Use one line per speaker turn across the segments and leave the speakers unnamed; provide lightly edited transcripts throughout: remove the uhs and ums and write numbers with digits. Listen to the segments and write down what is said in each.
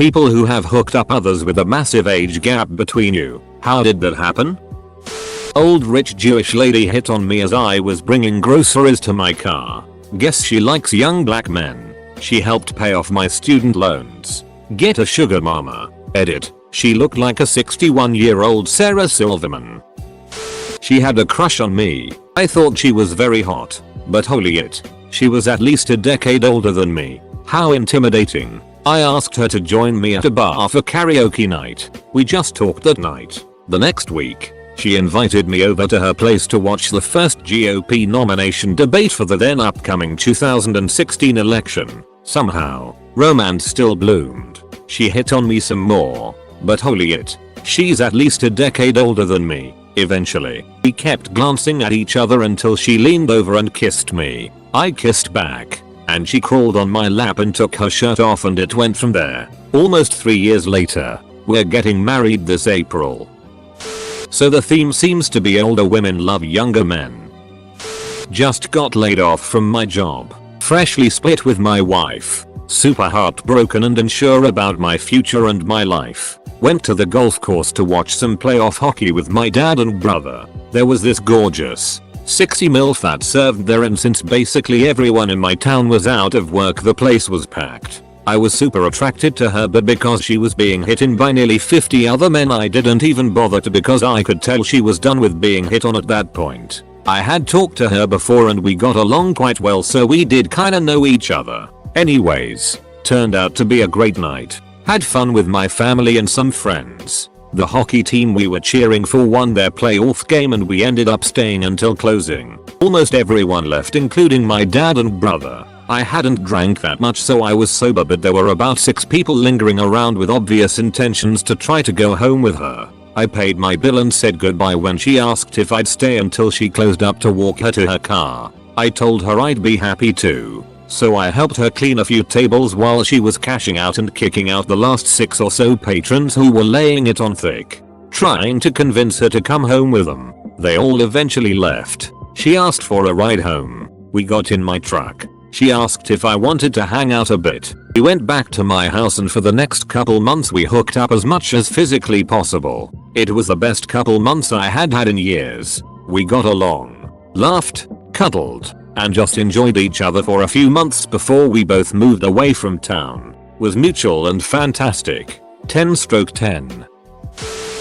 People who have hooked up others with a massive age gap between you. How did that happen? Old rich Jewish lady hit on me as I was bringing groceries to my car. Guess she likes young black men. She helped pay off my student loans. Get a sugar mama. Edit. She looked like a 61-year-old Sarah Silverman. She had a crush on me. I thought she was very hot. But holy it. She was at least a decade older than me. How intimidating. I asked her to join me at a bar for karaoke night. We just talked that night. The next week, she invited me over to her place to watch the first GOP nomination debate for the then upcoming 2016 election. Somehow, romance still bloomed. She hit on me some more. But holy it. She's at least a decade older than me. Eventually, we kept glancing at each other until she leaned over and kissed me. I kissed back. And she crawled on my lap and took her shirt off, and it went from there. Almost 3 years later. We're getting married this April. So the theme seems to be older women love younger men. Just got laid off from my job. Freshly split with my wife. Super heartbroken and unsure about my future and my life. Went to the golf course to watch some playoff hockey with my dad and brother. There was this gorgeous 60 MILF that served there, and since basically everyone in my town was out of work, the place was packed. I was super attracted to her, but because she was being hit on by nearly 50 other men, I didn't even bother to, because I could tell she was done with being hit on at that point. I had talked to her before and we got along quite well, so we did kinda know each other. Anyways, turned out to be a great night. Had fun with my family and some friends. The hockey team we were cheering for won their playoff game and we ended up staying until closing. Almost everyone left, including my dad and brother. I hadn't drank that much, so I was sober, but there were about 6 people lingering around with obvious intentions to try to go home with her. I paid my bill and said goodbye when she asked if I'd stay until she closed up to walk her to her car. I told her I'd be happy to. So I helped her clean a few tables while she was cashing out and kicking out the last 6 or so patrons who were laying it on thick. Trying to convince her to come home with them. They all eventually left. She asked for a ride home. We got in my truck. She asked if I wanted to hang out a bit. We went back to my house, and for the next couple months we hooked up as much as physically possible. It was the best couple months I had had in years. We got along, laughed, cuddled, and just enjoyed each other for a few months before we both moved away from town. Was mutual and fantastic. 10/10.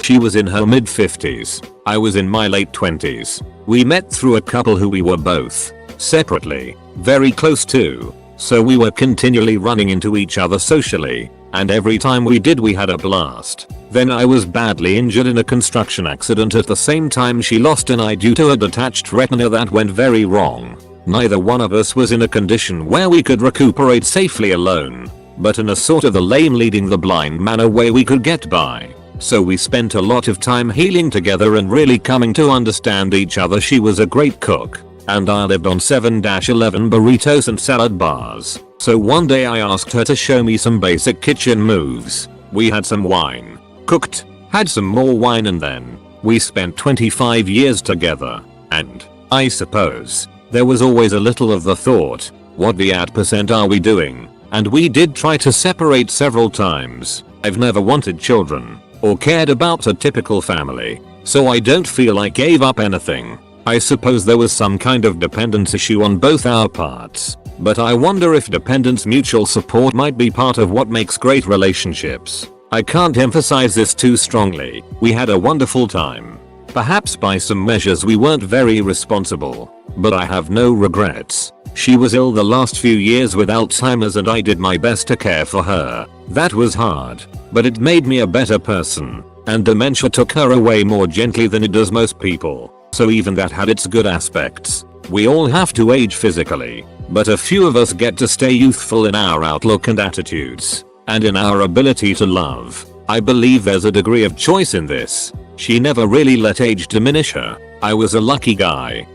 She was in her mid 50s. I was in my late 20s. We met through a couple who we were both separately very close to, so we were continually running into each other socially, and every time we did we had a blast. Then I was badly injured in a construction accident at the same time she lost an eye due to a detached retina that went very wrong. Neither one of us was in a condition where we could recuperate safely alone, but in a sort of the lame leading the blind manner way we could get by. So we spent a lot of time healing together and really coming to understand each other. She was a great cook, and I lived on 7-11 burritos and salad bars. So one day I asked her to show me some basic kitchen moves. We had some wine, cooked, had some more wine, and then we spent 25 years together. And I suppose there was always a little of the thought, what the % are we doing? And we did try to separate several times. I've never wanted children or cared about a typical family, so I don't feel I gave up anything. I suppose there was some kind of dependence issue on both our parts, but I wonder if dependence mutual support might be part of what makes great relationships. I can't emphasize this too strongly. We had a wonderful time. Perhaps by some measures we weren't very responsible, but I have no regrets. She was ill the last few years with Alzheimer's and I did my best to care for her. That was hard, but it made me a better person, and dementia took her away more gently than it does most people. So even that had its good aspects. We all have to age physically, but a few of us get to stay youthful in our outlook and attitudes, and in our ability to love. I believe there's a degree of choice in this. She never really let age diminish her. I was a lucky guy.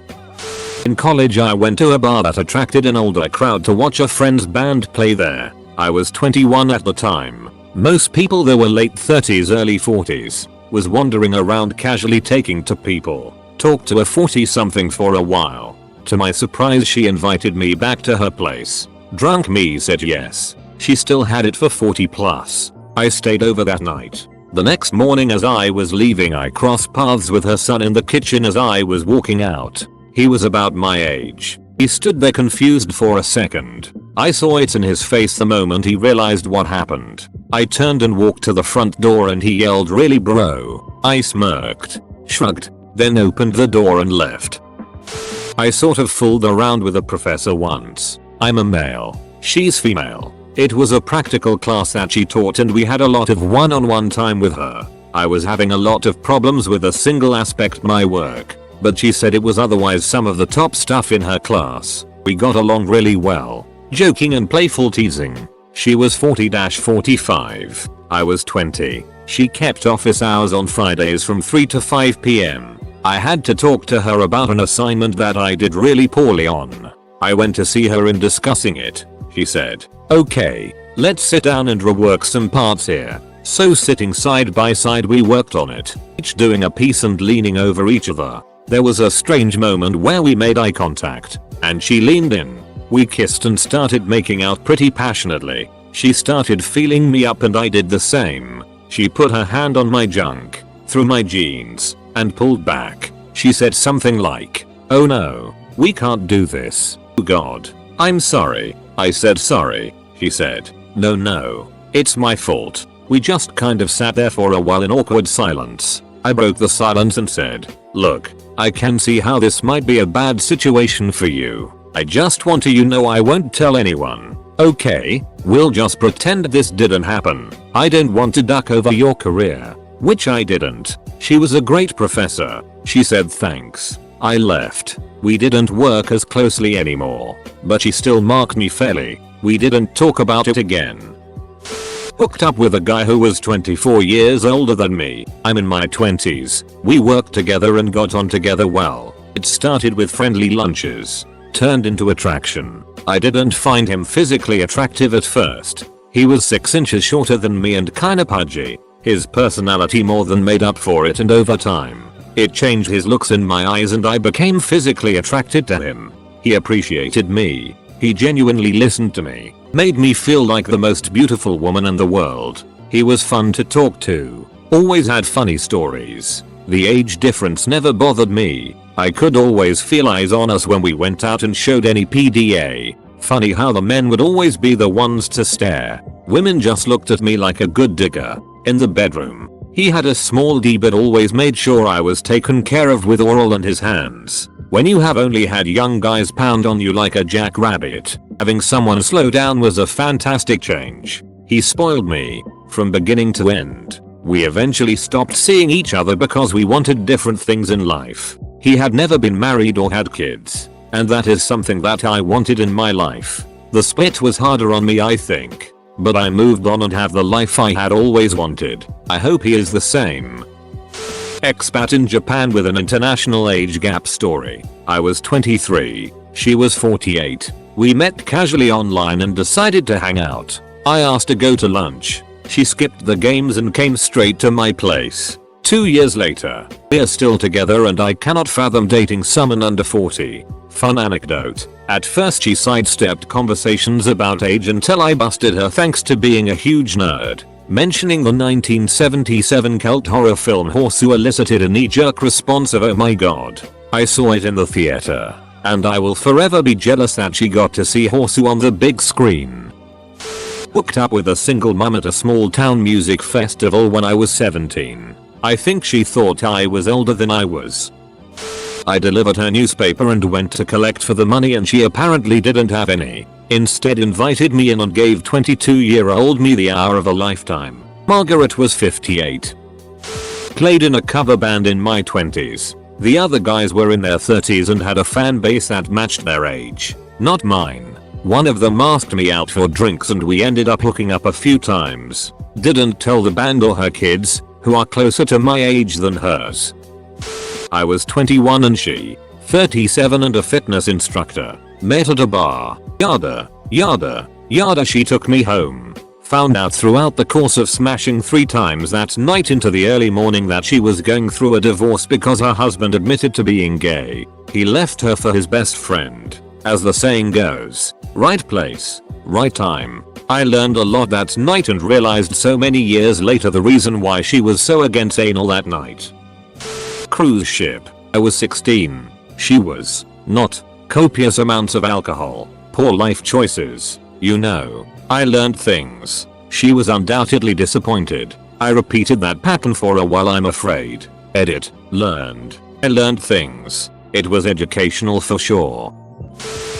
In college I went to a bar that attracted an older crowd to watch a friend's band play there. I was 21 at the time. Most people there were late 30s, early 40s. Was wandering around casually taking to people. Talked to a 40-something for a while. To my surprise she invited me back to her place. Drunk me said yes. She still had it for 40 plus. I stayed over that night. The next morning as I was leaving I crossed paths with her son in the kitchen as I was walking out. He was about my age. He stood there confused for a second. I saw it in his face the moment he realized what happened. I turned and walked to the front door and he yelled, "Really bro?" I smirked, shrugged, then opened the door and left. I sort of fooled around with a professor once. I'm a male. She's female. It was a practical class that she taught and we had a lot of one-on-one time with her. I was having a lot of problems with a single aspect, my work, but she said it was otherwise some of the top stuff in her class. We got along really well, joking and playful teasing. She was 40-45. I was 20. She kept office hours on Fridays from 3 to 5 p.m. I had to talk to her about an assignment that I did really poorly on. I went to see her and discussing it. She said, "Okay, let's sit down and rework some parts here." So sitting side by side we worked on it, each doing a piece and leaning over each other. There was a strange moment where we made eye contact, and she leaned in. We kissed and started making out pretty passionately. She started feeling me up and I did the same. She put her hand on my junk, through my jeans, and pulled back. She said something like, "Oh no, we can't do this. Oh God, I'm sorry." I said sorry. She said, No, it's my fault." We just kind of sat there for a while in awkward silence. I broke the silence and said, "Look, I can see how this might be a bad situation for you. I just want you to know I won't tell anyone. Okay, we'll just pretend this didn't happen. I don't want to duck over your career." Which I didn't. She was a great professor. She said thanks. I left. We didn't work as closely anymore, but she still marked me fairly. We didn't talk about it again. Hooked up with a guy who was 24 years older than me. I'm in my 20s. We worked together and got on together well. It started with friendly lunches, turned into attraction. I didn't find him physically attractive at first. He was 6 inches shorter than me and kinda pudgy. His personality more than made up for it, and over time, it changed his looks in my eyes and I became physically attracted to him. He appreciated me. He genuinely listened to me, made me feel like the most beautiful woman in the world. He was fun to talk to, always had funny stories. The age difference never bothered me. I could always feel eyes on us when we went out and showed any PDA. Funny how the men would always be the ones to stare. Women just looked at me like a good digger. In the bedroom, he had a small D but always made sure I was taken care of with oral and his hands. When you have only had young guys pound on you like a jackrabbit, having someone slow down was a fantastic change. He spoiled me, from beginning to end. We eventually stopped seeing each other because we wanted different things in life. He had never been married or had kids, and that is something that I wanted in my life. The split was harder on me, I think. But I moved on and have the life I had always wanted. I hope he is the same. Expat in Japan with an international age gap story. I was 23. She was 48. We met casually online and decided to hang out. I asked to go to lunch. She skipped the games and came straight to my place. 2 years later, we're still together and I cannot fathom dating someone under 40. Fun anecdote. At first she sidestepped conversations about age until I busted her thanks to being a huge nerd. Mentioning the 1977 cult horror film Horseshoe elicited a knee-jerk response of "Oh my god, I saw it in the theater." And I will forever be jealous that she got to see Horseshoe on the big screen. Hooked up with a single mum at a small town music festival when I was 17. I think she thought I was older than I was. I delivered her newspaper and went to collect for the money and she apparently didn't have any. Instead invited me in and gave 22-year-old me the hour of a lifetime. Margaret was 58. Played in a cover band in my 20s. The other guys were in their 30s and had a fan base that matched their age. Not mine. One of them asked me out for drinks and we ended up hooking up a few times. Didn't tell the band or her kids, who are closer to my age than hers. I was 21 and she, 37 and a fitness instructor. Met at a bar. Yada, yada, yada. She took me home. Found out throughout the course of smashing 3 times that night into the early morning that she was going through a divorce because her husband admitted to being gay. He left her for his best friend. As the saying goes, right place, right time. I learned a lot that night and realized so many years later the reason why she was so against anal that night. Cruise ship. I was 16. She was not. Copious amounts of alcohol. Poor life choices. You know. I learned things. She was undoubtedly disappointed. I repeated that pattern for a while, I'm afraid. Edit. Learned. I learned things. It was educational for sure.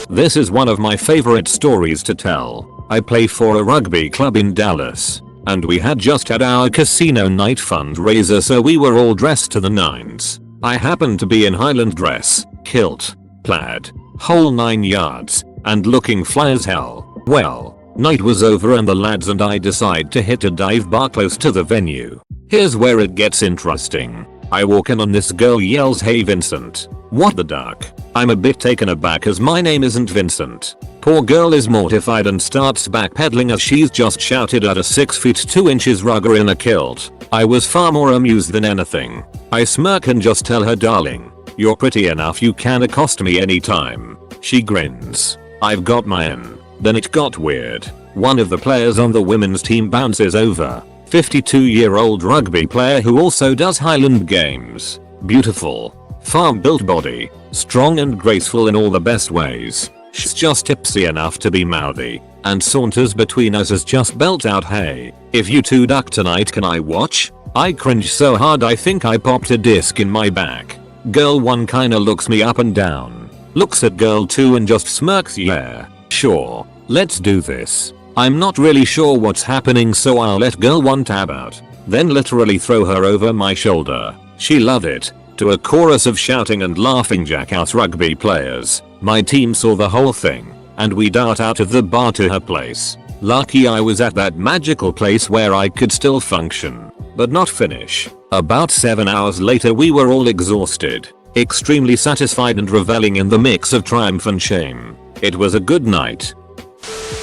This is one of my favorite stories to tell. I play for a rugby club in Dallas. And we had just had our casino night fundraiser, so we were all dressed to the nines. I happened to be in Highland dress, kilt, plaid, whole 9 yards, and looking fly as hell. Well, night was over and the lads and I decide to hit a dive bar close to the venue. Here's where it gets interesting. I walk in and this girl yells, "Hey Vincent." What the duck? I'm a bit taken aback as my name isn't Vincent. Poor girl is mortified and starts backpedaling as she's just shouted at a 6 feet 2 inches rugger in a kilt. I was far more amused than anything. I smirk and just tell her, "Darling, you're pretty enough, you can accost me anytime." She grins. I've got my N. Then it got weird. One of the players on the women's team bounces over. 52-year-old rugby player who also does Highland games. Beautiful. Farm-built body. Strong and graceful in all the best ways. She's just tipsy enough to be mouthy. And saunters between us as just belt out, "Hey, if you two duck tonight, can I watch?" I cringe so hard I think I popped a disc in my back. Girl 1 kinda looks me up and down. Looks at girl 2 and just smirks. "Yeah, sure. Let's do this." I'm not really sure what's happening, so I'll let girl 1 tab out. Then literally throw her over my shoulder. She loved it. To a chorus of shouting and laughing jackass rugby players. My team saw the whole thing. And we dart out of the bar to her place. Lucky I was at that magical place where I could still function. But not finish. About 7 hours later we were all exhausted. Extremely satisfied and reveling in the mix of triumph and shame. It was a good night.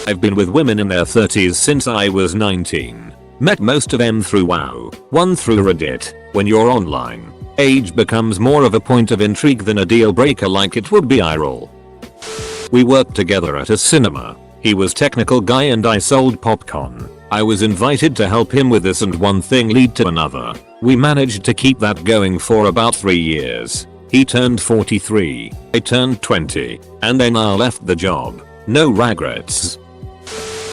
I've been with women in their 30s since I was 19. Met most of them through WoW, one through Reddit. When you're online, age becomes more of a point of intrigue than a deal breaker like it would be IRL. We worked together at a cinema. He was technical guy and I sold popcorn. I was invited to help him with this and one thing led to another. We managed to keep that going for about 3 years. He turned 43, I turned 20, and then I left the job. No regrets.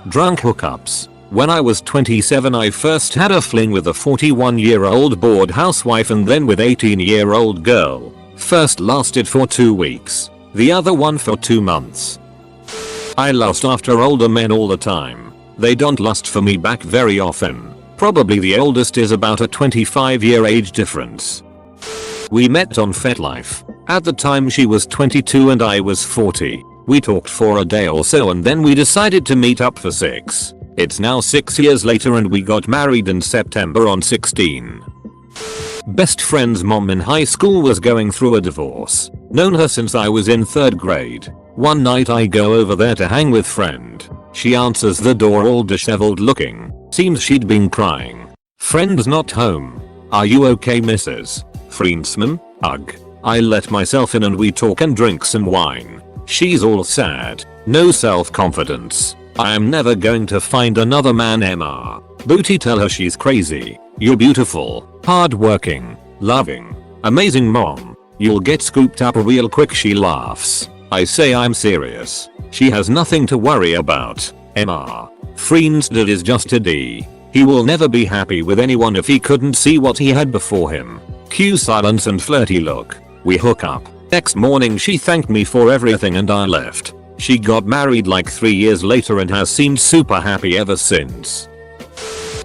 Drunk hookups. When I was 27 I first had a fling with a 41-year-old bored housewife and then with 18-year-old girl. First lasted for 2 weeks. The other one for 2 months. I lust after older men all the time. They don't lust for me back very often. Probably the oldest is about a 25-year age difference. We met on FetLife. At the time she was 22 and I was 40. We talked for a day or so and then we decided to meet up for 6. It's now 6 years later and we got married in September on 16. Best friend's mom in high school was going through a divorce. Known her since I was in 3rd grade. One night I go over there to hang with friend. She answers the door all disheveled looking. Seems she'd been crying. Friend's not home. "Are you okay, Mrs. Friendsman?" Ugh. I let myself in and we talk and drink some wine. She's all sad. No self-confidence. "I am never going to find another man, Emma." Booty, tell her she's crazy. "You're beautiful, hard-working, loving, amazing mom. You'll get scooped up real quick." She laughs. I say I'm serious. She has nothing to worry about. Emma. Friendstad is just a D. He will never be happy with anyone if he couldn't see what he had before him. Cue silence and flirty look. We hook up. Next morning she thanked me for everything and I left. She got married like 3 years later and has seemed super happy ever since.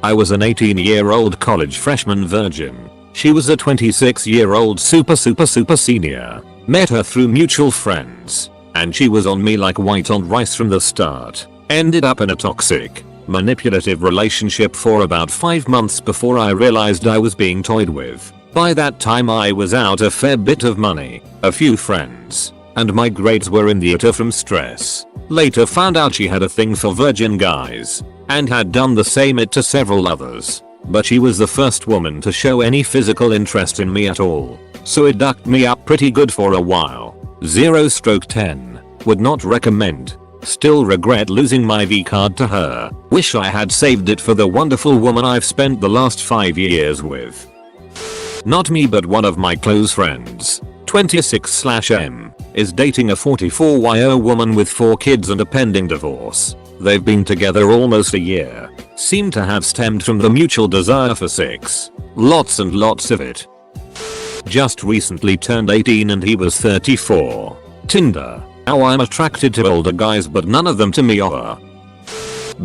I was an 18-year-old college freshman virgin. She was a 26-year-old super senior. Met her through mutual friends. And she was on me like white on rice from the start. Ended up in a toxic, manipulative relationship for about 5 months before I realized I was being toyed with. By that time I was out a fair bit of money, a few friends, and my grades were in the gutter from stress. Later found out she had a thing for virgin guys, and had done the same to several others. But she was the first woman to show any physical interest in me at all. So it ducked me up pretty good for a while. 0/10. Would not recommend. Still regret losing my V card to her. Wish I had saved it for the wonderful woman I've spent the last 5 years with. Not me, but one of my close friends, 26/M, is dating a 44-year-old woman with 4 kids and a pending divorce. They've been together almost a year. Seem to have stemmed from the mutual desire for sex. Lots and lots of it. Just recently turned 18 and he was 34. Tinder. How I'm attracted to older guys but none of them to me are.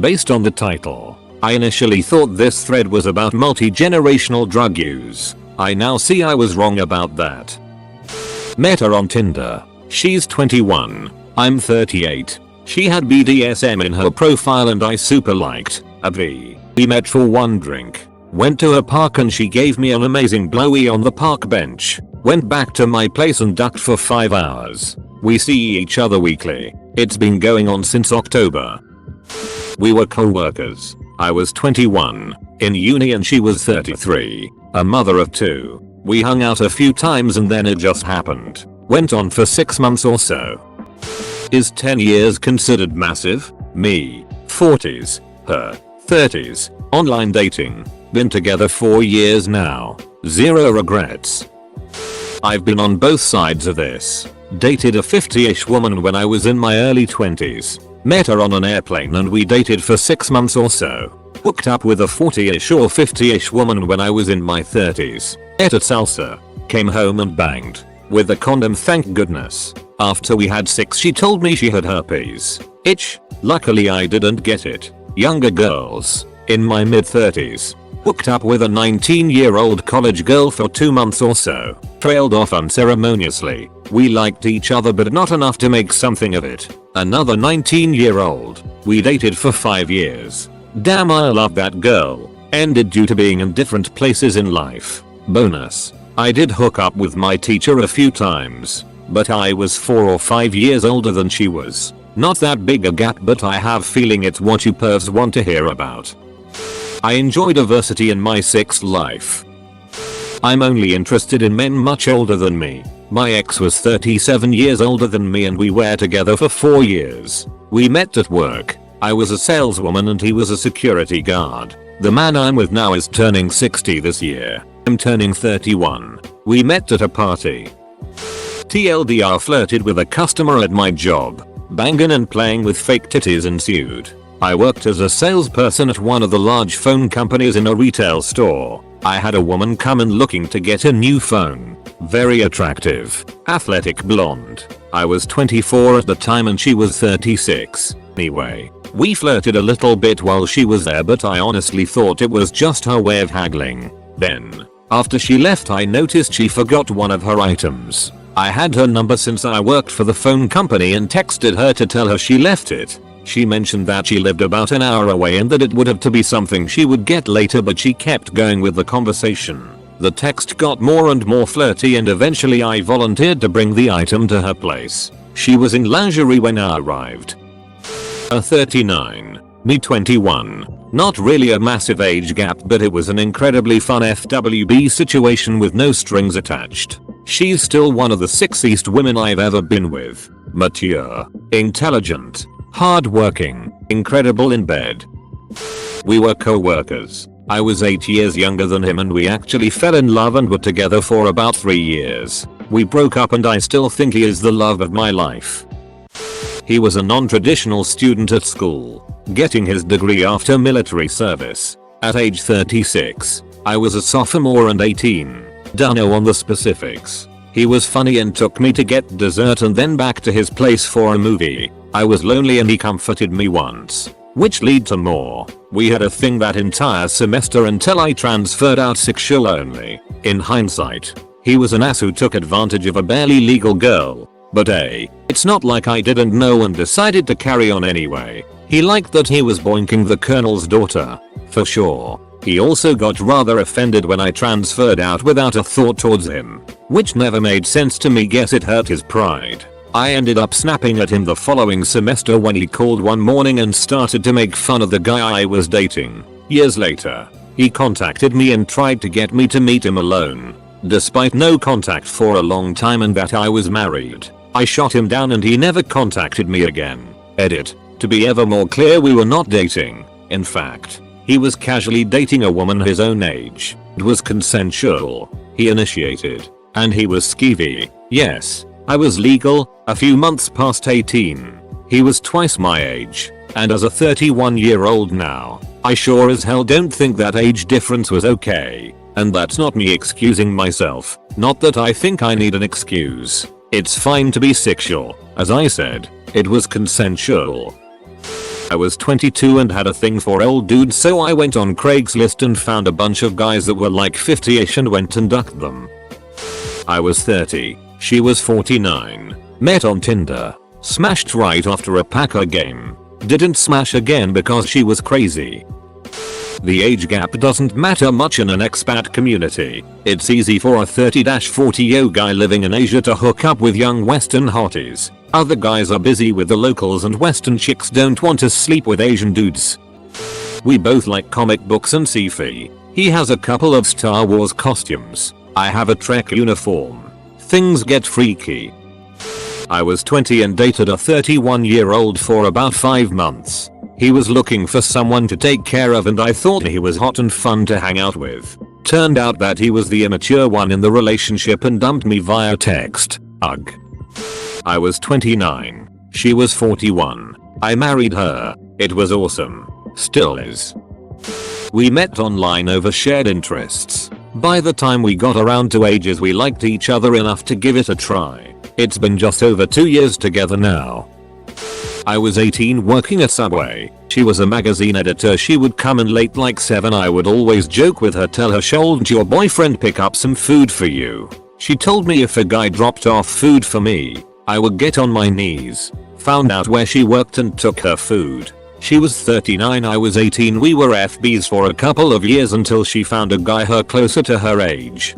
Based on the title, I initially thought this thread was about multi-generational drug use. I now see I was wrong about that. Met her on Tinder. She's 21. I'm 38. She had BDSM in her profile and I super liked. We met for one drink. Went to a park and she gave me an amazing blowy on the park bench. Went back to my place and ducked for 5 hours. We see each other weekly. It's been going on since October. We were co-workers. I was 21, in uni and she was 33, a mother of 2. We hung out a few times and then it just happened. Went on for 6 months or so. Is 10 years considered massive? Me, 40s, her, 30s, online dating, been together 4 years now, 0 regrets. I've been on both sides of this. Dated a 50-ish woman when I was in my early 20s. Met her on an airplane and we dated for 6 months or so. Hooked up with a 40-ish or 50-ish woman when I was in my 30s. Ate at salsa. Came home and banged. With a condom, thank goodness. After we had sex she told me she had herpes. Itch. Luckily I didn't get it. Younger girls. In my mid-30s. Hooked up with a 19-year-old college girl for 2 months or so. Trailed off unceremoniously. We liked each other but not enough to make something of it. Another 19-year-old. We dated for 5 years. Damn, I love that girl. Ended due to being in different places in life. Bonus. I did hook up with my teacher a few times. But I was 4 or 5 years older than she was. Not that big a gap, but I have feeling it's what you pervs want to hear about. I enjoy diversity in my sex life. I'm only interested in men much older than me. My ex was 37 years older than me and we were together for 4 years. We met at work. I was a saleswoman and he was a security guard. The man I'm with now is turning 60 this year. I'm turning 31. We met at a party. TLDR, flirted with a customer at my job. Banging and playing with fake titties ensued. I worked as a salesperson at one of the large phone companies in a retail store. I had a woman come in looking to get a new phone. Very attractive, athletic blonde. I was 24 at the time and she was 36. Anyway, we flirted a little bit while she was there, but I honestly thought it was just her way of haggling. Then, after she left, I noticed she forgot one of her items. I had her number since I worked for the phone company and texted her to tell her she left it. She mentioned that she lived about an hour away and that it would have to be something she would get later, but she kept going with the conversation. The text got more and more flirty and eventually I volunteered to bring the item to her place. She was in lingerie when I arrived. 39. Me 21. Not really a massive age gap, but it was an incredibly fun FWB situation with no strings attached. She's still one of the sexiest women I've ever been with. Mature, intelligent, hardworking, incredible in bed. We were co-workers. I was 8 years younger than him and we actually fell in love and were together for about 3 years. We broke up and I still think he is the love of my life. He was a non-traditional student at school, getting his degree after military service. At age 36, I was a sophomore and 18. Dunno on the specifics. He was funny and took me to get dessert and then back to his place for a movie. I was lonely and he comforted me once, which led to more. We had a thing that entire semester until I transferred out sexual only. In hindsight, he was an ass who took advantage of a barely legal girl. But hey, it's not like I didn't know and decided to carry on anyway. He liked that he was boinking the colonel's daughter. For sure. He also got rather offended when I transferred out without a thought towards him, which never made sense to me. Guess it hurt his pride. I ended up snapping at him the following semester when he called one morning and started to make fun of the guy I was dating. Years later, he contacted me and tried to get me to meet him alone, despite no contact for a long time and that I was married. I shot him down and he never contacted me again. Edit. To be ever more clear, we were not dating. In fact, he was casually dating a woman his own age. It was consensual. He initiated. And he was skeevy. Yes, I was legal, a few months past 18. He was twice my age. And as a 31-year-old now, I sure as hell don't think that age difference was okay. And that's not me excusing myself. Not that I think I need an excuse. It's fine to be sexual. As I said, it was consensual. I was 22 and had a thing for old dudes, so I went on Craigslist and found a bunch of guys that were like 50ish and went and ducked them. I was 30. She was 49. Met on Tinder. Smashed right after a Packer game. Didn't smash again because she was crazy. The age gap doesn't matter much in an expat community. It's easy for a 30-40-year guy living in Asia to hook up with young Western hotties. Other guys are busy with the locals and Western chicks don't want to sleep with Asian dudes. We both like comic books and sci-fi. He has a couple of Star Wars costumes. I have a Trek uniform. Things get freaky. I was 20 and dated a 31-year-old for about 5 months. He was looking for someone to take care of and I thought he was hot and fun to hang out with. Turned out that he was the immature one in the relationship and dumped me via text. Ugh. I was 29. She was 41. I married her. It was awesome. Still is. We met online over shared interests. By the time we got around to ages, we liked each other enough to give it a try. It's been just over 2 years together now. I was 18 working at Subway. She was a magazine editor. She would come in late like 7. I would always joke with her, tell her, "Shouldn't your boyfriend pick up some food for you?" She told me if a guy dropped off food for me, I would get on my knees. Found out where she worked and took her food. She was 39, I was 18. We were FBs for a couple of years until she found a guy her closer to her age.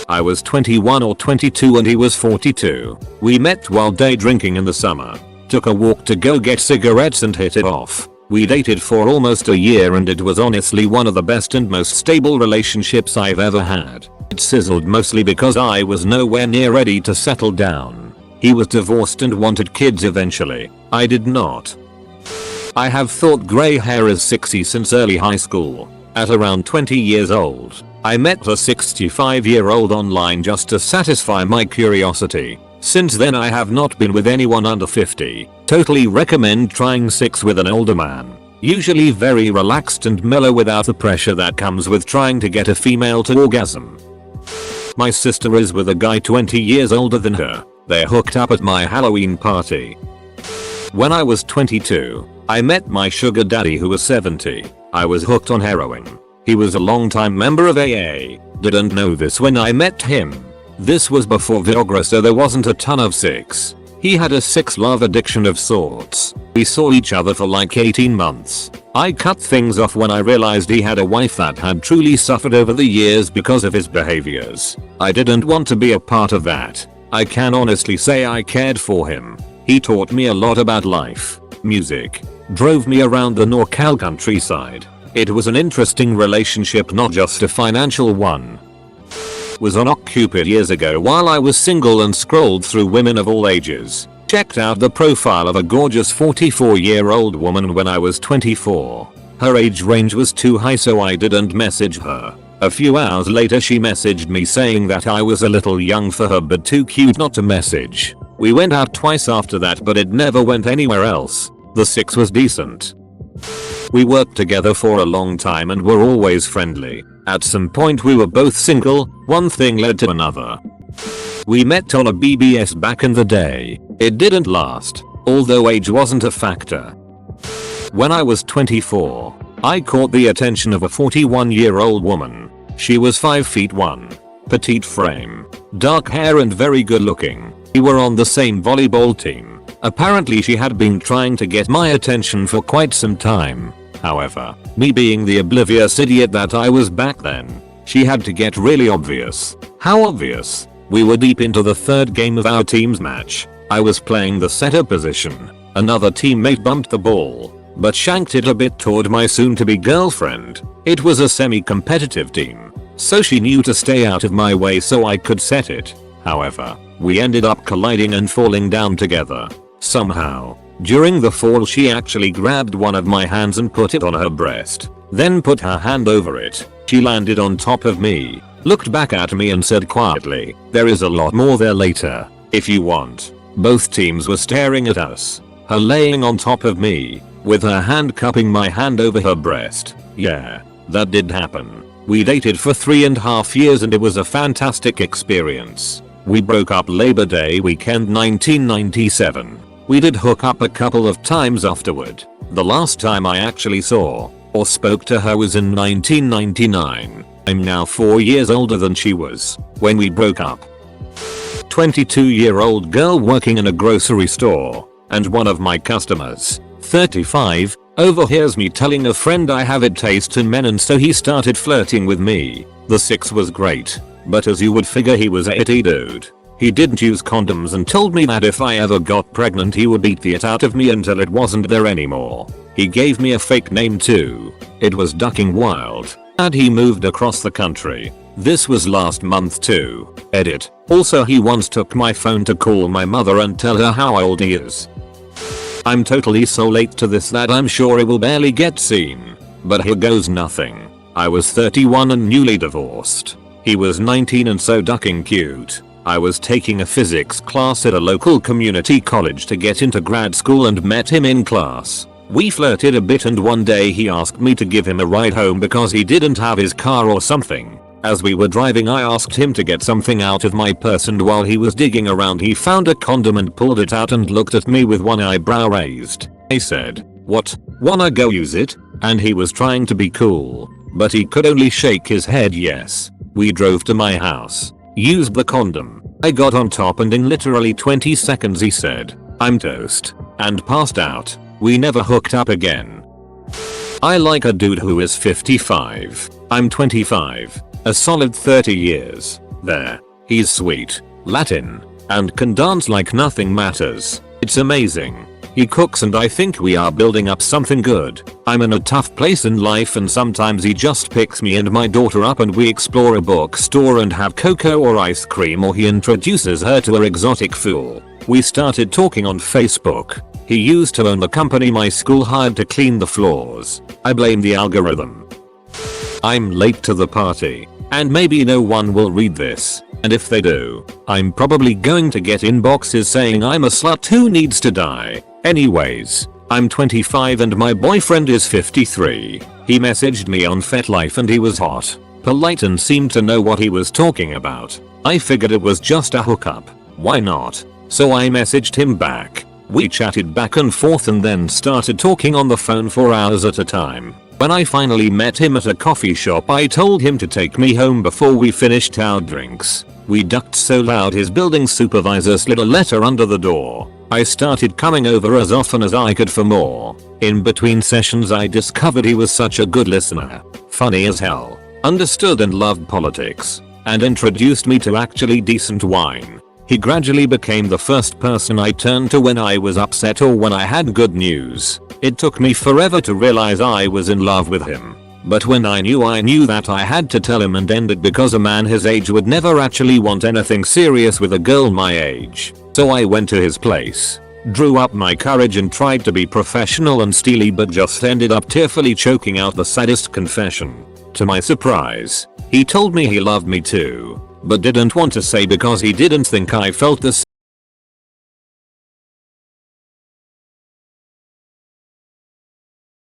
I was 21 or 22 and he was 42. We met while day drinking in the summer. Took a walk to go get cigarettes and hit it off. We dated for almost a year and it was honestly one of the best and most stable relationships I've ever had. It sizzled mostly because I was nowhere near ready to settle down. He was divorced and wanted kids eventually. I did not. I have thought grey hair is sexy since early high school. At around 20 years old, I met a 65-year-old online just to satisfy my curiosity. Since then I have not been with anyone under 50. Totally recommend trying sex with an older man. Usually very relaxed and mellow without the pressure that comes with trying to get a female to orgasm. My sister is with a guy 20 years older than her. They hooked up at my Halloween party. When I was 22, I met my sugar daddy who was 70. I was hooked on heroin. He was a longtime member of AA. Didn't know this when I met him. This was before Viagra, so there wasn't a ton of sex. He had a sex-love addiction of sorts. We saw each other for like 18 months. I cut things off when I realized he had a wife that had truly suffered over the years because of his behaviors. I didn't want to be a part of that. I can honestly say I cared for him. He taught me a lot about life, music, drove me around the NorCal countryside. It was an interesting relationship, not just a financial one. Was on OkCupid years ago while I was single and scrolled through women of all ages. Checked out the profile of a gorgeous 44-year-old woman when I was 24. Her age range was too high, so I didn't message her. A few hours later she messaged me saying that I was a little young for her but too cute not to message. We went out twice after that, but it never went anywhere else. The sex was decent. We worked together for a long time and were always friendly. At some point we were both single. One thing led to another. We met on a BBS back in the day. It didn't last, although age wasn't a factor. When I was 24, I caught the attention of a 41-year-old woman. She was 5 feet 1, petite frame, dark hair and very good looking. We were on the same volleyball team. Apparently she had been trying to get my attention for quite some time. However, me being the oblivious idiot that I was back then, she had to get really obvious. How obvious? We were deep into the third game of our team's match. I was playing the setter position. Another teammate bumped the ball, but shanked it a bit toward my soon-to-be girlfriend. It was a semi-competitive team, so she knew to stay out of my way so I could set it. However, We ended up colliding and falling down together. Somehow, during the fall she actually grabbed one of my hands and put it on her breast, then put her hand over it. She landed on top of me, looked back at me and said quietly, "There is a lot more there later, if you want." Both teams were staring at us. Her laying on top of me, with her hand cupping my hand over her breast. Yeah, that did happen. We dated for 3.5 years and it was a fantastic experience. We broke up Labor Day weekend 1997. We did hook up a couple of times afterward. The last time I actually saw or spoke to her was in 1999. I'm now 4 years older than she was when we broke up. 22-year-old girl working in a grocery store, and one of my customers, 35, overhears me telling a friend I have a taste in men and so he started flirting with me. The sex was great, but as you would figure he was a hitty dude. He didn't use condoms and told me that if I ever got pregnant he would beat the it out of me until it wasn't there anymore. He gave me a fake name too. It was Ducking Wild, and he moved across the country. This was last month too. Edit. Also he once took my phone to call my mother and tell her how old he is. I'm totally so late to this that I'm sure it will barely get seen. But here goes nothing. I was 31 and newly divorced. He was 19 and so ducking cute. I was taking a physics class at a local community college to get into grad school and met him in class. We flirted a bit and one day he asked me to give him a ride home because he didn't have his car or something. As we were driving I asked him to get something out of my purse and while he was digging around he found a condom and pulled it out and looked at me with one eyebrow raised. I said, "What, wanna go use it?" And he was trying to be cool, but he could only shake his head yes. We drove to my house, used the condom. I got on top and in literally 20 seconds he said, "I'm toast," and passed out. We never hooked up again. I like a dude who is 55. I'm 25. A solid 30 years. There. He's sweet, Latin, and can dance like nothing matters. It's amazing. He cooks and I think we are building up something good. I'm in a tough place in life and sometimes he just picks me and my daughter up and we explore a bookstore and have cocoa or ice cream or he introduces her to an exotic fool. We started talking on Facebook. He used to own the company my school hired to clean the floors. I blame the algorithm. I'm late to the party, and maybe no one will read this, and if they do, I'm probably going to get inboxes saying I'm a slut who needs to die. Anyways, I'm 25 and my boyfriend is 53. He messaged me on FetLife and he was hot, polite and seemed to know what he was talking about. I figured it was just a hookup. Why not? So I messaged him back. We chatted back and forth and then started talking on the phone for hours at a time. When I finally met him at a coffee shop I told him to take me home before we finished our drinks. We ducked so loud his building supervisor slid a letter under the door. I started coming over as often as I could for more. In between sessions I discovered he was such a good listener, funny as hell, understood and loved politics, and introduced me to actually decent wine. He gradually became the first person I turned to when I was upset or when I had good news. It took me forever to realize I was in love with him. But when I knew that I had to tell him and end it because a man his age would never actually want anything serious with a girl my age. So I went to his place, drew up my courage and tried to be professional and steely but just ended up tearfully choking out the saddest confession. To my surprise, he told me he loved me too, but didn't want to say because he didn't think I felt the